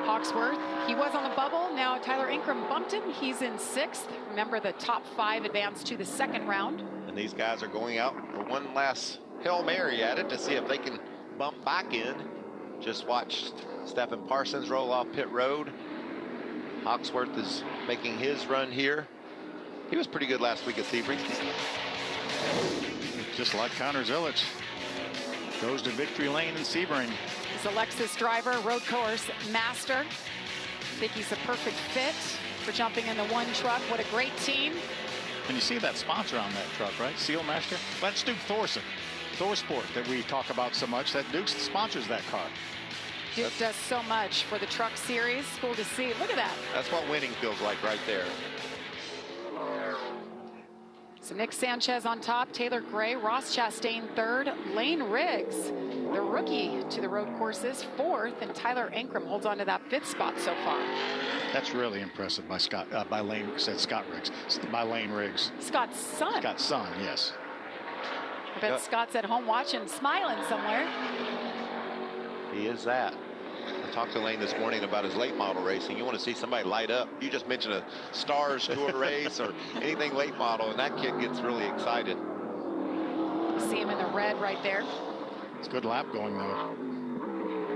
Hawksworth, he was on the bubble. Now Tyler Ankrum bumped him. He's in 6th. Remember, the top 5 advance to the 2nd round. And these guys are going out for one last Hail Mary at it to see if they can bump back in. Just watched Stephen Parsons roll off pit road. Hawksworth is making his run here. He was pretty good last week at Sebring. Just like Connor Zilic. Goes to victory lane in Sebring. He's a Lexus driver, road course master. I think he's a perfect fit for jumping in the one truck. What a great team. And you see that sponsor on that truck, right? Sealmaster? That's Duke Thorson. Thorsport that we talk about so much. That Duke sponsors that car. Duke does so much for the truck series. Cool to see. Look at that. That's what winning feels like right there. So Nick Sanchez on top, Taylor Gray, Ross Chastain 3rd, Lane Riggs, the rookie to the road courses, 4th, and Tyler Ankrum holds on to that 5th spot so far. That's really impressive by Lane Riggs. Scott's son. Scott's son, yes. I bet Scott's at home watching, smiling somewhere. He is that. I talked to Lane this morning about his late model racing. You want to see somebody light up. You just mentioned a Stars Tour race or anything late model, and that kid gets really excited. See him in the red right there. It's a good lap going, though.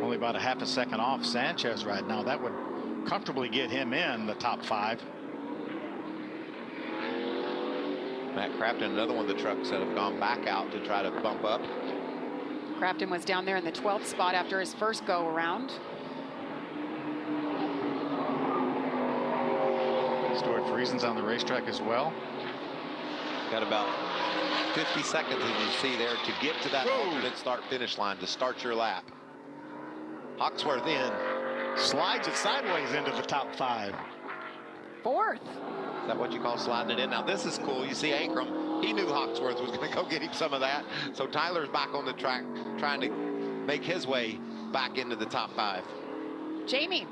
Only about a half a second off Sanchez right now. That would comfortably get him in the top 5. Matt Crafton, another one of the trucks that have gone back out to try to bump up. Crafton was down there in the 12th spot after his first go around. Stuart Friesen's on the racetrack as well. Got about 50 seconds, as you see there, to get to that alternate start-finish line to start your lap. Hawksworth in. Slides it sideways into the top 5. 4th. Is that what you call sliding it in? Now this is cool. You see Ankrum, he knew Hawksworth was going to go get him some of that. So Tyler's back on the track trying to make his way back into the top 5. Jamie.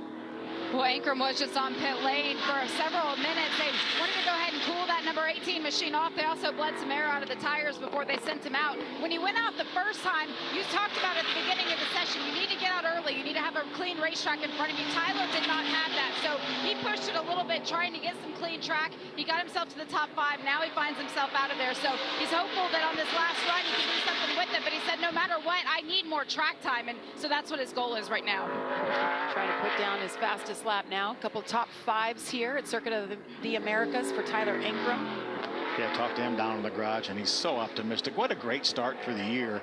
Well, Ankrum was just on pit lane for several minutes. They wanted to go ahead and cool that number 18 machine off. They also bled some air out of the tires before they sent him out. When he went out the first time, you talked about at the beginning of the session, you need to get out early. You need to have a clean racetrack in front of you. Tyler did not have that, so he pushed it a little bit, trying to get some clean track. He got himself to the top 5. Now he finds himself out of there, so he's hopeful that on this last run he can do something with it. But he said, no matter what, I need more track time, and so that's what his goal is right now. Trying to put down his fastest lap now. A couple top 5s here at Circuit of the Americas for Tyler Ankrum. Yeah, talked to him down in the garage, and he's so optimistic. What a great start for the year.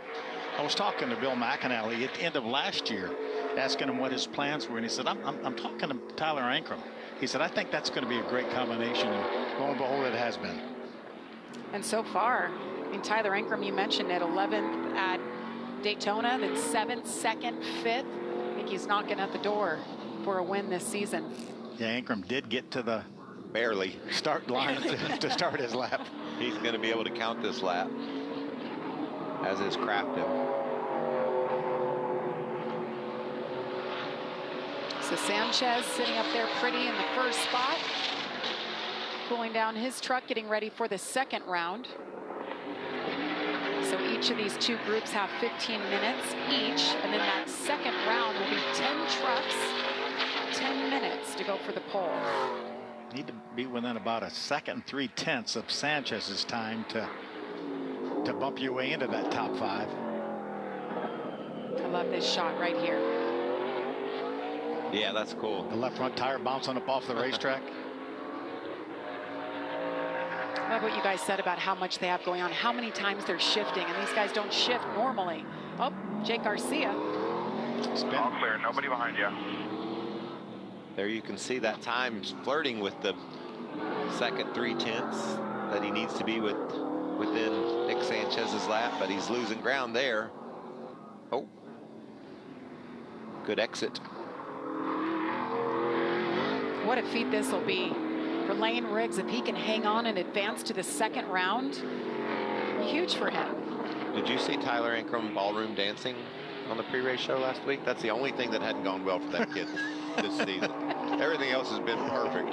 I was talking to Bill McAnally at the end of last year, asking him what his plans were, and he said, I'm talking to Tyler Ankrum. He said, I think that's going to be a great combination, and lo and behold, it has been. And so far, Tyler Ankrum, you mentioned, at 11th at Daytona, then 7th, 2nd, 5th. I think he's knocking at the door for a win this season. Yeah, Ankrum did get to the barely start line to start his lap. He's going to be able to count this lap, as is Crafton. So Sanchez sitting up there pretty in the first spot, cooling down his truck, getting ready for the 2nd round. So each of these 2 groups have 15 minutes each, and then that 2nd round will be 10 trucks, 10 minutes to go for the pole. Need to be within about a 2 3/10 of Sanchez's time to bump your way into that top 5. I love this shot right here. Yeah, that's cool. The left front tire bouncing up off the racetrack. I love what you guys said about how much they have going on, how many times they're shifting, and these guys don't shift normally. Oh, Jake Garcia. All clear, nobody behind you. There you can see that time flirting with the 2nd 3/10 that he needs to be within Nick Sanchez's lap, but he's losing ground there. Oh, good exit. What a feat this will be for Lane Riggs. If he can hang on and advance to the 2nd round, huge for him. Did you see Tyler Ankrum ballroom dancing on the pre-race show last week? That's the only thing that hadn't gone well for that kid this season. Everything else has been perfect.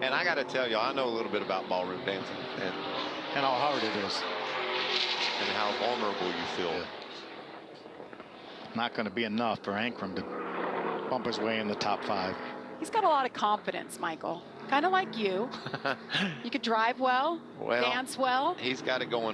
And I got to tell you, I know a little bit about ballroom dancing and how hard it is. And how vulnerable you feel. not going to be enough for Ankrum to bump his way in the top 5. He's got a lot of confidence, Michael. Kind of like you. You could drive well, Well, dance well. he's got it going